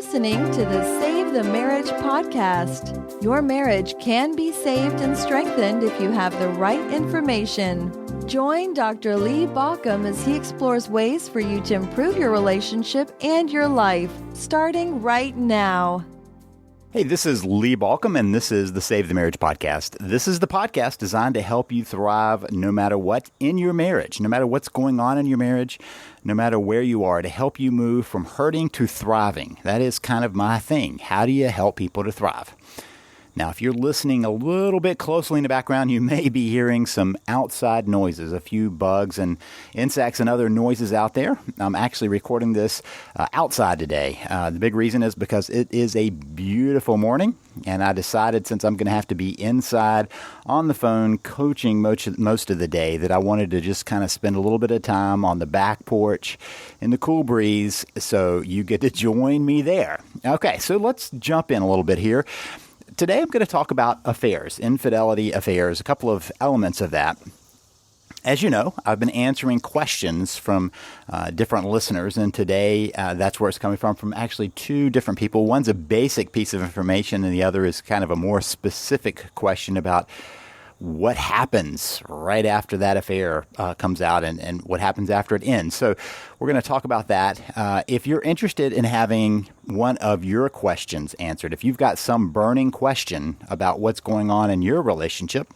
listening to the Save the Marriage podcast. Your marriage can be saved and strengthened if you have the right information. Join Dr. Lee Baucom as he explores ways for you to improve your relationship and your life, starting right now. Hey, this is Lee Baucom, and this is the Save the Marriage podcast. This is the podcast designed to help you thrive no matter what in your marriage, no matter what's going on in your marriage, no matter where you are, to help you move from hurting to thriving. That is kind of my thing. How do you help people to thrive? Now, if you're listening a little bit closely in the background, you may be hearing some outside noises, a few bugs and insects and other noises out there. I'm actually recording this outside today. The big reason is because it is a beautiful morning, and I decided since I'm going to have to be inside on the phone coaching most of the day that I wanted to just kind of spend a little bit of time on the back porch in the cool breeze, so you get to join me there. Okay, so let's jump in a little bit here. Today I'm going to talk about affairs, infidelity affairs, a couple of elements of that. As you know, I've been answering questions from different listeners, and today that's where it's coming from actually two different people. One's a basic piece of information, and the other is kind of a more specific question about what happens right after that affair comes out and what happens after it ends. So we're going to talk about that. If you're interested in having one of your questions answered, if you've got some burning question about what's going on in your relationship,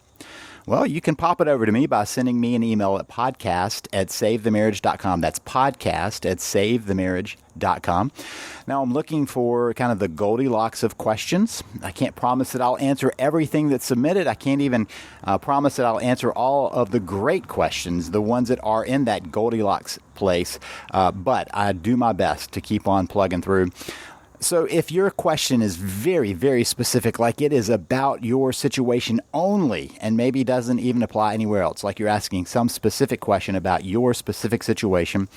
well, you can pop it over to me by sending me an email at podcast@savethemarriage.com. That's podcast@savethemarriage.com. Now, I'm looking for kind of the Goldilocks of questions. I can't promise that I'll answer everything that's submitted. I can't even promise that I'll answer all of the great questions, the ones that are in that Goldilocks place, but I do my best to keep on plugging through. So if your question is very, very specific, like it is about your situation only and maybe doesn't even apply anywhere else, like you're asking some specific question about your specific situation,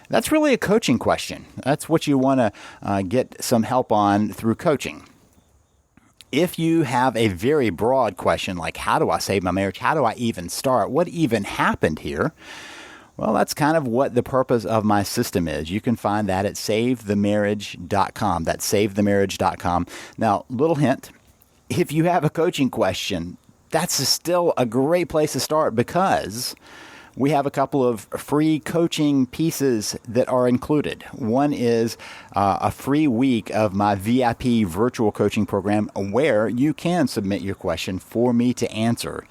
that's really a coaching question. That's what you want to get some help on through coaching. If you have a very broad question, like how do I save my marriage? How do I even start? What even happened here? Well, that's kind of what the purpose of my system is. You can find that at savethemarriage.com. That's savethemarriage.com. Now, little hint, if you have a coaching question, that's still a great place to start because we have a couple of free coaching pieces that are included. One is a free week of my VIP virtual coaching program where you can submit your question for me to answer.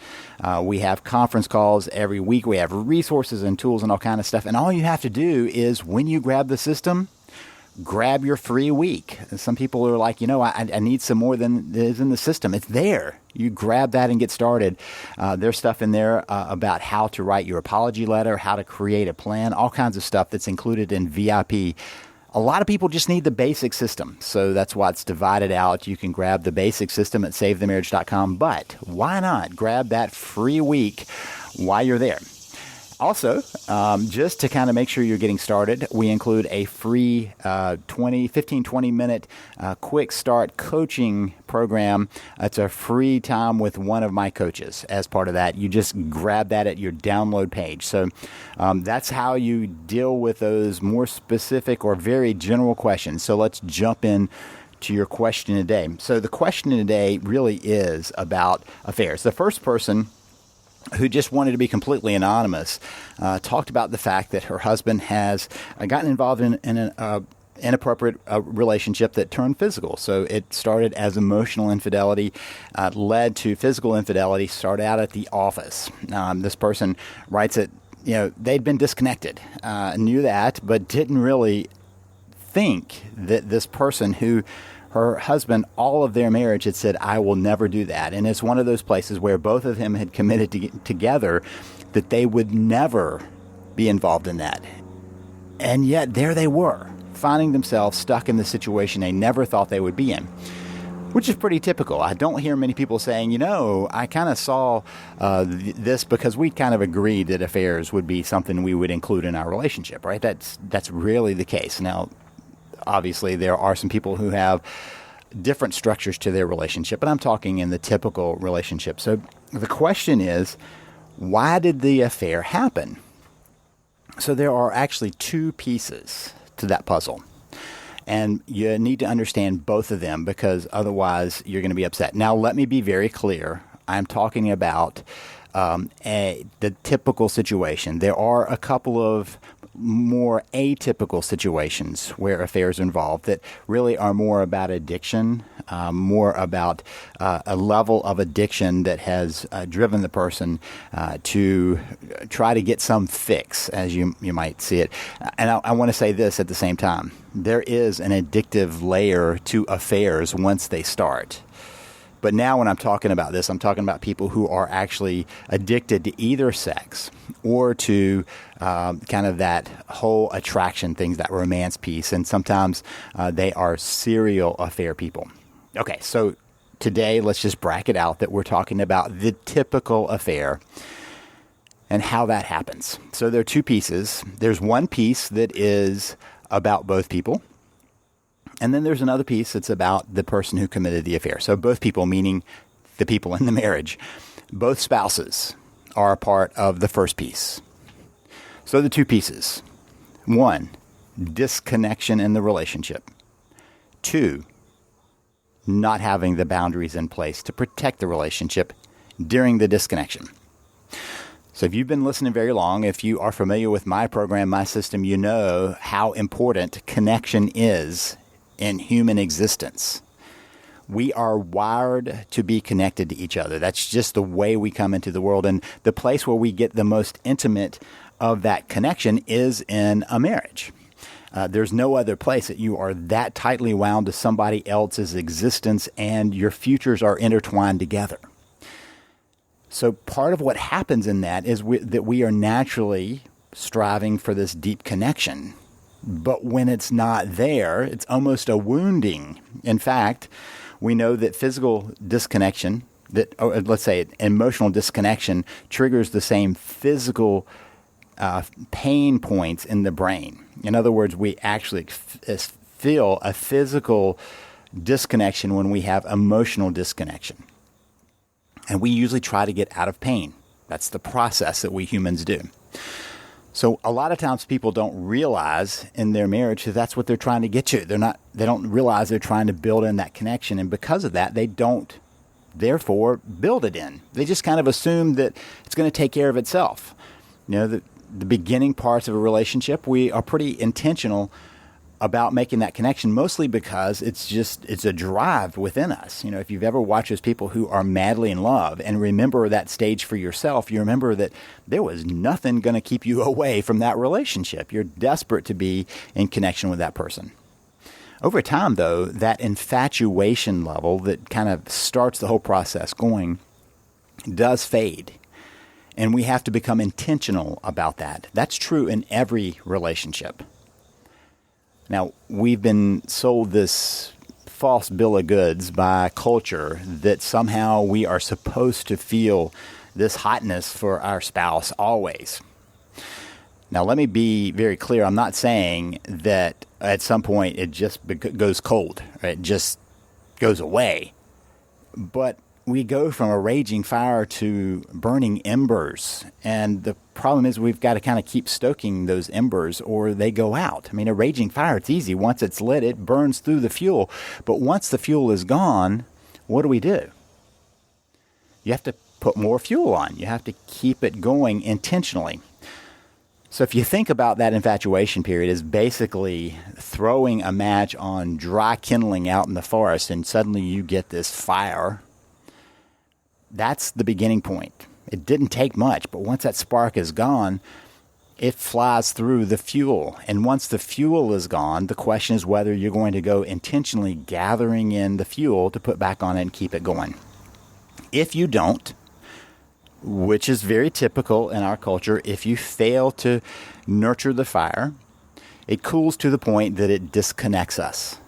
We have conference calls every week. We have resources and tools and all kind of stuff. And all you have to do is when you grab the system, grab your free week. Some people are like, I need some more than is in the system. It's there. You grab that and get started. There's stuff in there about how to write your apology letter, how to create a plan, all kinds of stuff that's included in VIP. A lot of people just need the basic system, so that's why it's divided out. You can grab the basic system at savethemarriage.com, but why not grab that free week while you're there? Also, just to kind of make sure you're getting started, we include a free 15-20-minute quick start coaching program. It's a free time with one of my coaches. As part of that, you just grab that at your download page. So that's how you deal with those more specific or very general questions. So let's jump in to your question today. So the question today really is about affairs. The first person, who just wanted to be completely anonymous, talked about the fact that her husband has gotten involved in an inappropriate relationship that turned physical. So it started as emotional infidelity, led to physical infidelity, started out at the office. This person writes that they'd been disconnected, knew that, but didn't really think that this person who her husband, all of their marriage, had said, I will never do that. And it's one of those places where both of them had committed together that they would never be involved in that. And yet there they were, finding themselves stuck in the situation they never thought they would be in, which is pretty typical. I don't hear many people saying, I kind of saw this because we kind of agreed that affairs would be something we would include in our relationship, right? That's really the case. Now, obviously, there are some people who have different structures to their relationship, but I'm talking in the typical relationship. So the question is, why did the affair happen? So there are actually two pieces to that puzzle. And you need to understand both of them because otherwise you're going to be upset. Now, let me be very clear. I'm talking about the typical situation. There are a couple of more atypical situations where affairs are involved that really are more about addiction, more about a level of addiction that has driven the person to try to get some fix, as you might see it. And I want to say this at the same time. There is an addictive layer to affairs once they start. But now when I'm talking about this, I'm talking about people who are actually addicted to either sex or to kind of that whole attraction things, that romance piece. And sometimes they are serial affair people. Okay, so today let's just bracket out that we're talking about the typical affair and how that happens. So there are two pieces. There's one piece that is about both people. And then there's another piece that's about the person who committed the affair. So both people, meaning the people in the marriage, both spouses are a part of the first piece. So the two pieces. 1, disconnection in the relationship. 2, not having the boundaries in place to protect the relationship during the disconnection. So if you've been listening very long, if you are familiar with my program, my system, you know how important connection is in human existence. We are wired to be connected to each other. That's just the way we come into the world. And the place where we get the most intimate of that connection is in a marriage. There's no other place that you are that tightly wound to somebody else's existence and your futures are intertwined together. So part of what happens in that is that we are naturally striving for this deep connection. But when it's not there, it's almost a wounding. In fact, we know that physical disconnection, let's say emotional disconnection, triggers the same physical pain points in the brain. In other words, we actually feel a physical disconnection when we have emotional disconnection. And we usually try to get out of pain. That's the process that we humans do. So a lot of times people don't realize in their marriage that that's what they're trying to get to. They don't realize they're trying to build in that connection. And because of that, they don't, therefore, build it in. They just kind of assume that it's going to take care of itself. You know, the beginning parts of a relationship, we are pretty intentional about making that connection, mostly because it's a drive within us. You know, if you've ever watched those people who are madly in love and remember that stage for yourself, you remember that there was nothing going to keep you away from that relationship. You're desperate to be in connection with that person. Over time, though, that infatuation level that kind of starts the whole process going does fade. And we have to become intentional about that. That's true in every relationship. Now, we've been sold this false bill of goods by culture that somehow we are supposed to feel this hotness for our spouse always. Now, let me be very clear. I'm not saying that at some point it just goes cold, right? It just goes away. But we go from a raging fire to burning embers. And the problem is we've got to kind of keep stoking those embers or they go out. I mean, a raging fire, it's easy. Once it's lit, it burns through the fuel. But once the fuel is gone, what do? You have to put more fuel on. You have to keep it going intentionally. So if you think about that infatuation period as basically throwing a match on dry kindling out in the forest and suddenly you get this fire, that's the beginning point. It didn't take much, but once that spark is gone, it flies through the fuel. And once the fuel is gone, the question is whether you're going to go intentionally gathering in the fuel to put back on it and keep it going. If you don't, which is very typical in our culture, if you fail to nurture the fire, it cools to the point that it disconnects us.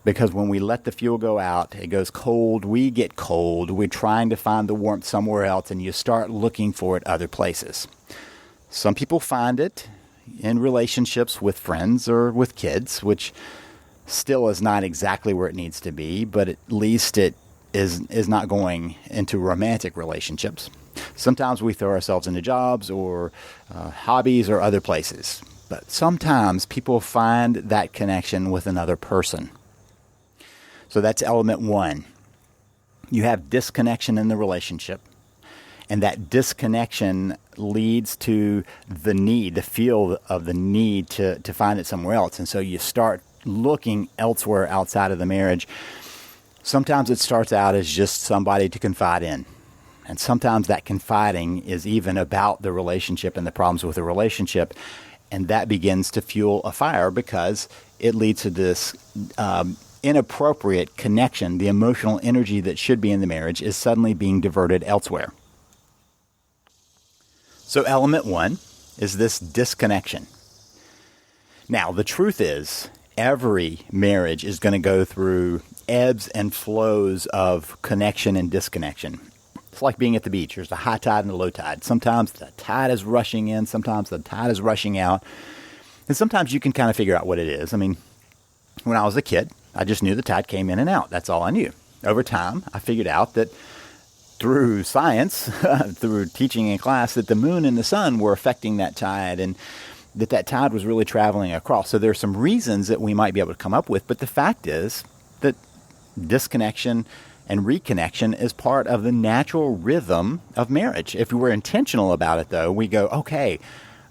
Because when we let the fuel go out, it goes cold, we get cold, we're trying to find the warmth somewhere else, and you start looking for it other places. Some people find it in relationships with friends or with kids, which still is not exactly where it needs to be, but at least it is not going into romantic relationships. Sometimes we throw ourselves into jobs or hobbies or other places. But sometimes people find that connection with another person. So that's element one. You have disconnection in the relationship, and that disconnection leads to the feel of the need to find it somewhere else. And so you start looking elsewhere outside of the marriage. Sometimes it starts out as just somebody to confide in. And sometimes that confiding is even about the relationship and the problems with the relationship. And that begins to fuel a fire because it leads to this inappropriate connection. The emotional energy that should be in the marriage is suddenly being diverted elsewhere. So element one is this disconnection. Now, the truth is, every marriage is going to go through ebbs and flows of connection and disconnection. It's like being at the beach. There's a high tide and a low tide. Sometimes the tide is rushing in. Sometimes the tide is rushing out. And sometimes you can kind of figure out what it is. I mean, when I was a kid, I just knew the tide came in and out. That's all I knew. Over time, I figured out that through science, through teaching in class, that the moon and the sun were affecting that tide and that tide was really traveling across. So there are some reasons that we might be able to come up with. But the fact is that disconnection and reconnection is part of the natural rhythm of marriage. If we were intentional about it, though, we go, okay,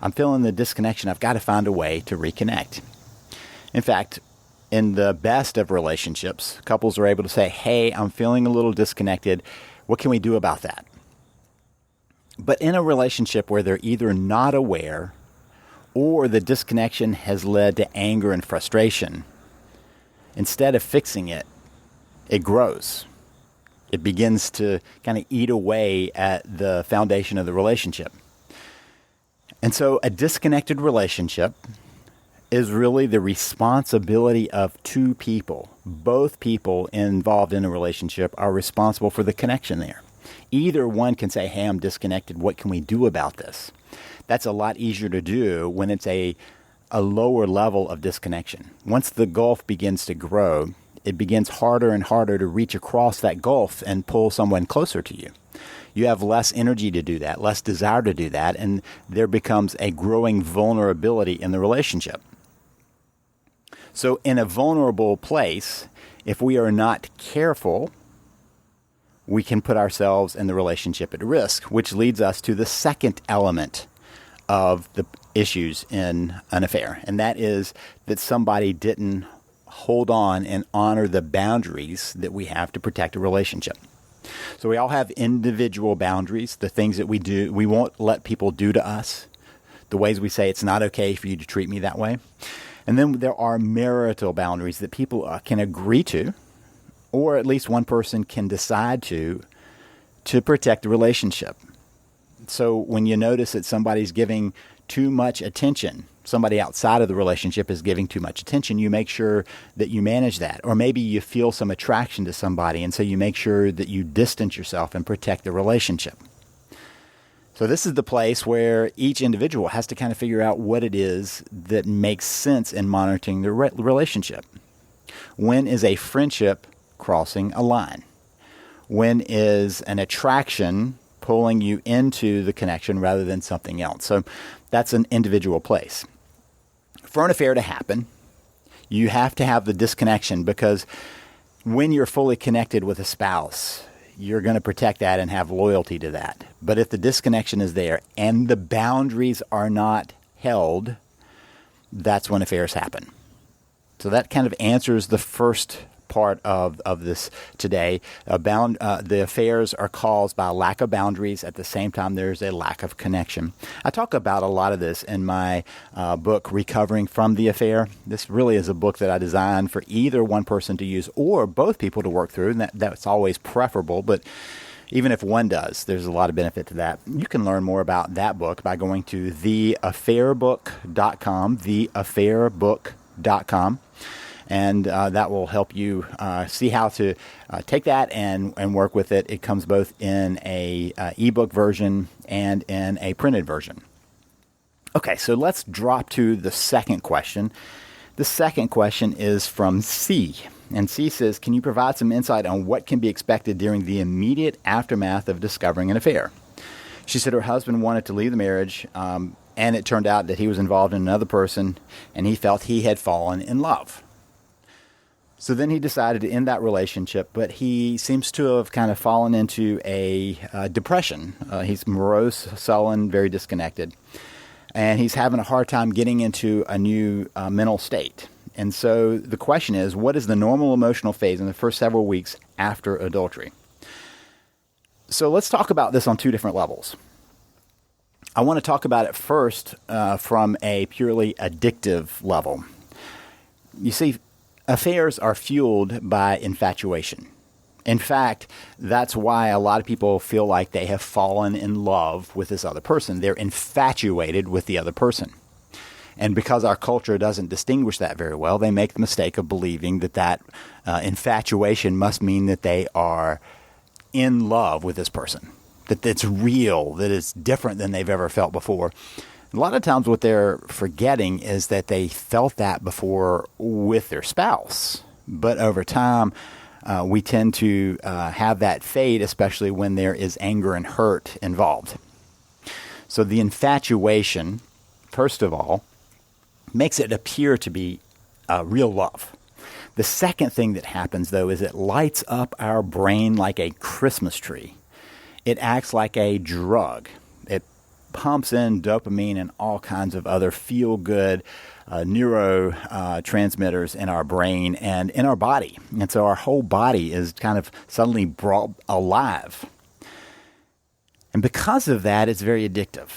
I'm feeling the disconnection. I've got to find a way to reconnect. In fact, in the best of relationships, couples are able to say, hey, I'm feeling a little disconnected. What can we do about that? But in a relationship where they're either not aware or the disconnection has led to anger and frustration, instead of fixing it, it grows. It begins to kind of eat away at the foundation of the relationship. And so a disconnected relationship is really the responsibility of two people. Both people involved in a relationship are responsible for the connection there. Either one can say, hey, I'm disconnected. What can we do about this? That's a lot easier to do when it's a lower level of disconnection. Once the gulf begins to grow, it begins harder and harder to reach across that gulf and pull someone closer to you. You have less energy to do that, less desire to do that, and there becomes a growing vulnerability in the relationship. So in a vulnerable place, if we are not careful, we can put ourselves and the relationship at risk, which leads us to the second element of the issues in an affair, and that is that somebody didn't hold on and honor the boundaries that we have to protect a relationship. So we all have individual boundaries, the things that we do, we won't let people do to us, the ways we say it's not okay for you to treat me that way. And then there are marital boundaries that people can agree to, or at least one person can decide to protect the relationship. So when you notice that somebody's giving too much attention, somebody outside of the relationship is giving too much attention, you make sure that you manage that. Or maybe you feel some attraction to somebody, and so you make sure that you distance yourself and protect the relationship. So this is the place where each individual has to kind of figure out what it is that makes sense in monitoring the relationship. When is a friendship crossing a line? When is an attraction pulling you into the connection rather than something else? So that's an individual place. For an affair to happen, you have to have the disconnection, because when you're fully connected with a spouse, you're going to protect that and have loyalty to that. But if the disconnection is there and the boundaries are not held, that's when affairs happen. So that kind of answers the first part of this today. The affairs are caused by a lack of boundaries. At the same time, there's a lack of connection. I talk about a lot of this in my book, Recovering from the Affair. This really is a book that I designed for either one person to use or both people to work through, and that's always preferable. But even if one does, there's a lot of benefit to that. You can learn more about that book by going to theaffairbook.com, theaffairbook.com. And that will help you see how to take that and work with it. It comes both in a ebook version and in a printed version. Okay, so let's drop to the second question. The second question is from C. And C says, can you provide some insight on what can be expected during the immediate aftermath of discovering an affair? She said her husband wanted to leave the marriage, and And it turned out that he was involved in another person, and he felt he had fallen in love. So then he decided to end that relationship, but he seems to have kind of fallen into a depression. He's morose, sullen, very disconnected, and he's having a hard time getting into a new mental state. And so the question is, what is the normal emotional phase in the first several weeks after adultery? So let's talk about this on two different levels. I want to talk about it first from a purely addictive level. You see, affairs are fueled by infatuation. In fact, that's why a lot of people feel like they have fallen in love with this other person. They're infatuated with the other person. And because our culture doesn't distinguish that very well, they make the mistake of believing that infatuation must mean that they are in love with this person, that it's real, that it's different than they've ever felt before. A lot of times what they're forgetting is that they felt that before with their spouse. But over time, we tend to have that fade, especially when there is anger and hurt involved. So the infatuation, first of all, makes it appear to be real love. The second thing that happens, though, is it lights up our brain like a Christmas tree. It acts like a drug. It pumps in dopamine and all kinds of other feel-good neurotransmitters in our brain and in our body. And so our whole body is kind of suddenly brought alive. And because of that, it's very addictive.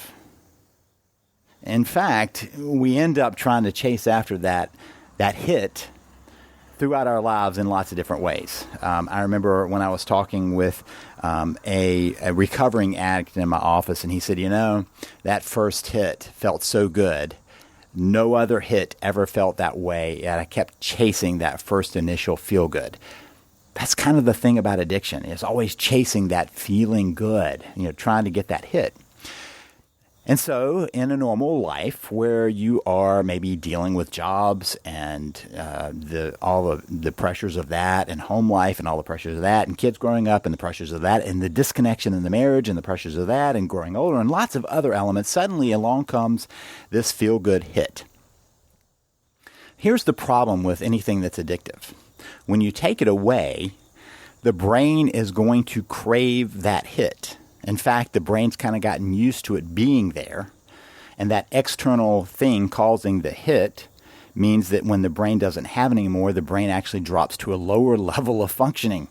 In fact, we end up trying to chase after that hit throughout our lives in lots of different ways. I remember when I was talking with a recovering addict in my office, and he said, that first hit felt so good. No other hit ever felt that way, and I kept chasing that first initial feel good. That's kind of the thing about addiction. It's always chasing that feeling good, trying to get that hit. And so in a normal life where you are maybe dealing with jobs and all of the pressures of that, and home life and all the pressures of that, and kids growing up and the pressures of that, and the disconnection in the marriage and the pressures of that, and growing older and lots of other elements, suddenly along comes this feel-good hit. Here's the problem with anything that's addictive. When you take it away, the brain is going to crave that hit. In fact, the brain's kind of gotten used to it being there, and that external thing causing the hit means that when the brain doesn't have it anymore, the brain actually drops to a lower level of functioning,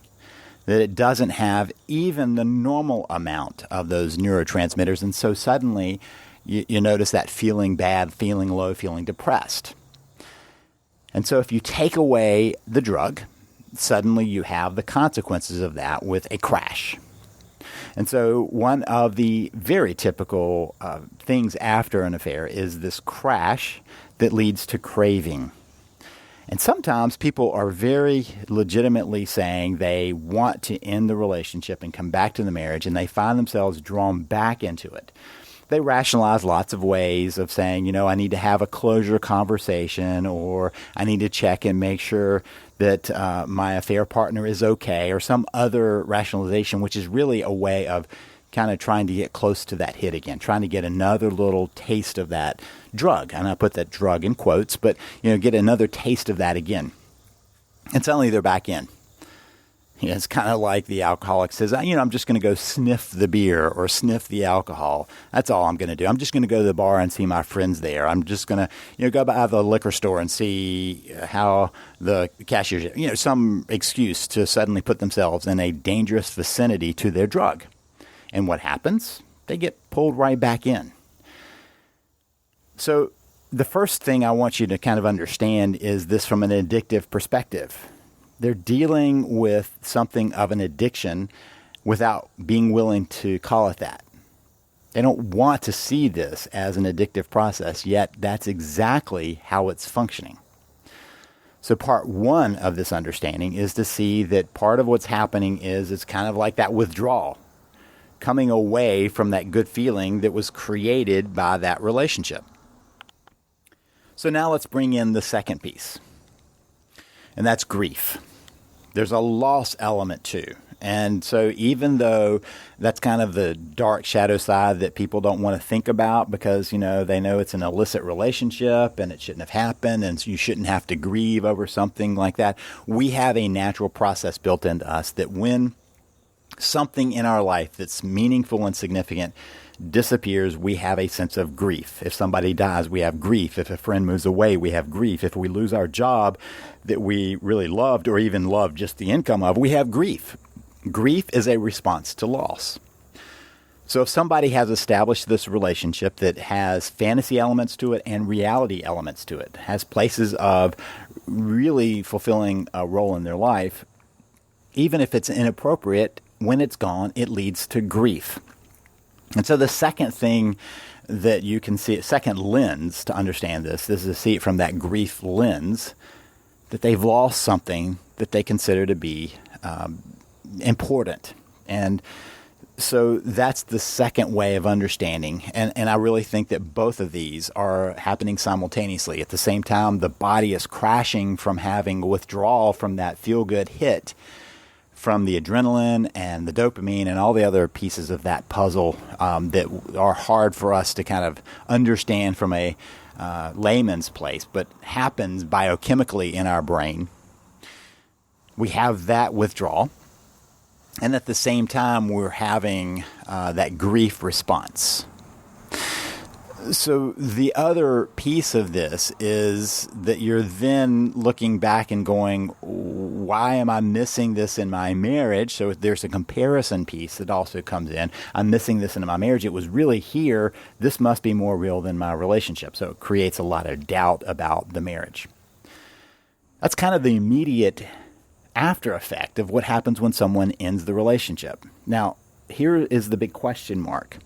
that it doesn't have even the normal amount of those neurotransmitters, and so suddenly you notice that feeling bad, feeling low, feeling depressed. And so if you take away the drug, suddenly you have the consequences of that with a crash. And so one of the very typical things after an affair is this crash that leads to craving. And sometimes people are very legitimately saying they want to end the relationship and come back to the marriage, and they find themselves drawn back into it. They rationalize lots of ways of saying, I need to have a closure conversation, or I need to check and make sure that my affair partner is okay, or some other rationalization, which is really a way of kind of trying to get close to that hit again, trying to get another little taste of that drug. And I put that drug in quotes, but, get another taste of that again. And suddenly they're back in. It's kind of like the alcoholic says, I'm just going to go sniff the beer or sniff the alcohol. That's all I'm going to do. I'm just going to go to the bar and see my friends there. I'm just going to, go by the liquor store and see how the cashiers, some excuse to suddenly put themselves in a dangerous vicinity to their drug. And what happens? They get pulled right back in. So the first thing I want you to kind of understand is this from an addictive perspective. They're dealing with something of an addiction without being willing to call it that. They don't want to see this as an addictive process, yet that's exactly how it's functioning. So part one of this understanding is to see that part of what's happening is it's kind of like that withdrawal, coming away from that good feeling that was created by that relationship. So now let's bring in the second piece, and that's grief. There's a loss element too. And so even though that's kind of the dark shadow side that people don't want to think about because, they know it's an illicit relationship and it shouldn't have happened and you shouldn't have to grieve over something like that, we have a natural process built into us that when something in our life that's meaningful and significant disappears, we have a sense of grief. If somebody dies, we have grief. If a friend moves away, we have grief. If we lose our job that we really loved or even loved just the income of, we have grief. Grief is a response to loss. So if somebody has established this relationship that has fantasy elements to it and reality elements to it, has places of really fulfilling a role in their life, even if it's inappropriate, when it's gone, it leads to grief. And so the second thing that you can see, second lens to understand this is to see it from that grief lens, that they've lost something that they consider to be important. And so that's the second way of understanding. And I really think that both of these are happening simultaneously. At the same time, the body is crashing from having withdrawal from that feel-good hit from the adrenaline and the dopamine and all the other pieces of that puzzle that are hard for us to kind of understand from a layman's place, but happens biochemically in our brain. We have that withdrawal. And at the same time, we're having that grief response. So the other piece of this is that you're then looking back and going, why am I missing this in my marriage? So there's a comparison piece that also comes in. I'm missing this in my marriage. It was really here. This must be more real than my relationship. So it creates a lot of doubt about the marriage. That's kind of the immediate after effect of what happens when someone ends the relationship. Now, here is the big question mark.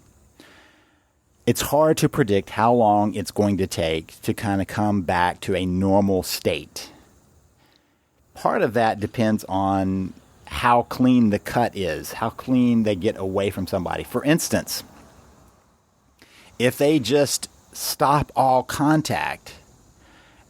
It's hard to predict how long it's going to take to kind of come back to a normal state. Part of that depends on how clean the cut is, how clean they get away from somebody. For instance, if they just stop all contact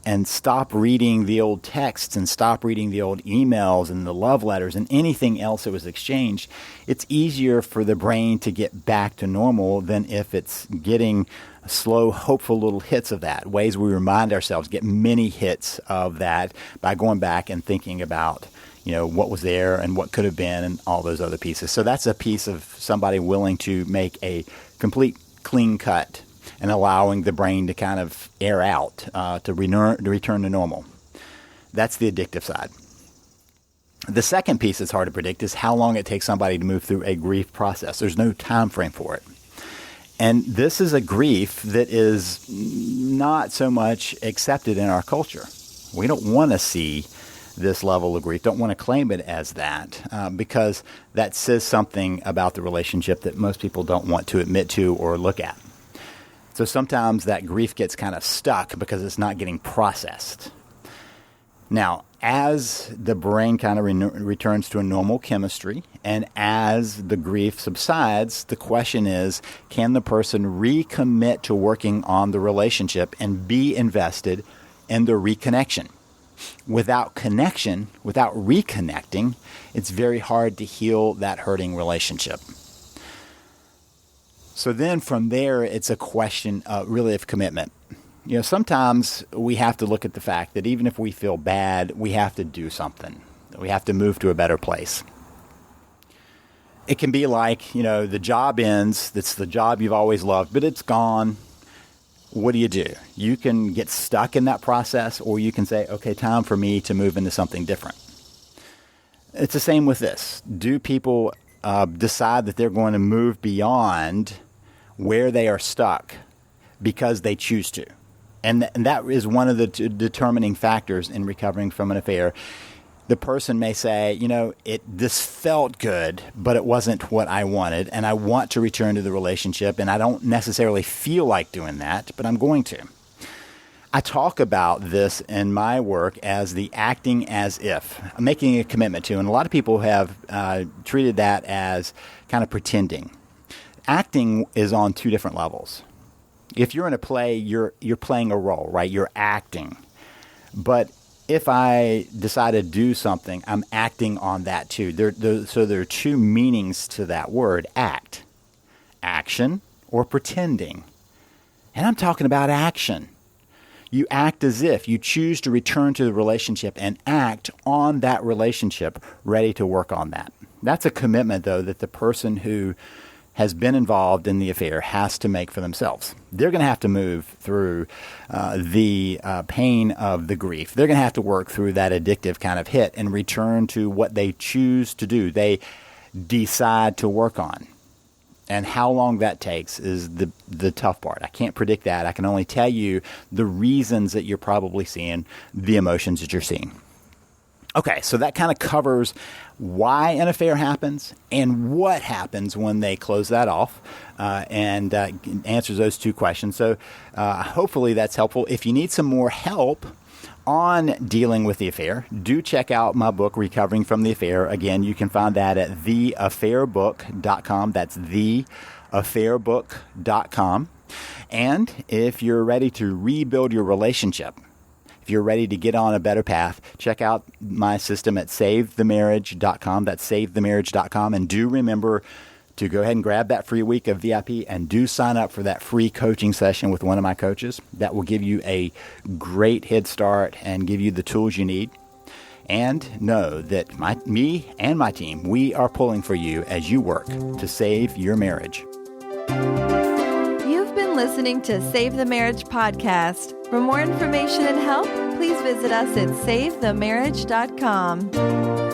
and stop reading the old texts and stop reading the old emails and the love letters and anything else that was exchanged, it's easier for the brain to get back to normal than if it's getting slow, hopeful little hits of that. Ways we remind ourselves, get many hits of that by going back and thinking about, what was there and what could have been and all those other pieces. So that's a piece of somebody willing to make a complete clean cut and allowing the brain to kind of air out, to return to normal. That's the addictive side. The second piece that's hard to predict is how long it takes somebody to move through a grief process. There's no time frame for it. And this is a grief that is not so much accepted in our culture. We don't want to see this level of grief, don't want to claim it as that, because that says something about the relationship that most people don't want to admit to or look at. So sometimes that grief gets kind of stuck because it's not getting processed. Now, as the brain kind of returns to a normal chemistry and as the grief subsides, the question is, can the person recommit to working on the relationship and be invested in the reconnection? Without connection, without reconnecting, it's very hard to heal that hurting relationship. So then from there, it's a question really of commitment. Sometimes we have to look at the fact that even if we feel bad, we have to do something. We have to move to a better place. It can be like, the job ends. That's the job you've always loved, but it's gone. What do? You can get stuck in that process, or you can say, okay, time for me to move into something different. It's the same with this. Do people decide that they're going to move beyond where they are stuck because they choose to? And that is one of the determining factors in recovering from an affair. The person may say, this felt good, but it wasn't what I wanted, and I want to return to the relationship, and I don't necessarily feel like doing that, but I'm going to. I talk about this in my work as the acting as if, making a commitment to, and a lot of people have treated that as kind of pretending. Acting is on two different levels. If you're in a play, you're playing a role, right? You're acting. But if I decide to do something, I'm acting on that too. So there are two meanings to that word, act. Action or pretending. And I'm talking about action. You act as if you choose to return to the relationship and act on that relationship, ready to work on that. That's a commitment, though, that the person who has been involved in the affair has to make for themselves. They're going to have to move through the pain of the grief. They're going to have to work through that addictive kind of hit and return to what they choose to do. They decide to work on. And how long that takes is the tough part. I can't predict that. I can only tell you the reasons that you're probably seeing the emotions that you're seeing. Okay, so that kind of covers why an affair happens and what happens when they close that off and answers those two questions. So hopefully that's helpful. If you need some more help on dealing with the affair, do check out my book, Recovering from the Affair. Again, you can find that at theaffairbook.com. That's theaffairbook.com. And if you're ready to rebuild your relationship, if you're ready to get on a better path, check out my system at savethemarriage.com. That's savethemarriage.com. And do remember to go ahead and grab that free week of VIP and do sign up for that free coaching session with one of my coaches. That will give you a great head start and give you the tools you need. And know that me and my team, we are pulling for you as you work to save your marriage. You've been listening to Save the Marriage podcast. For more information and help, please visit us at savethemarriage.com.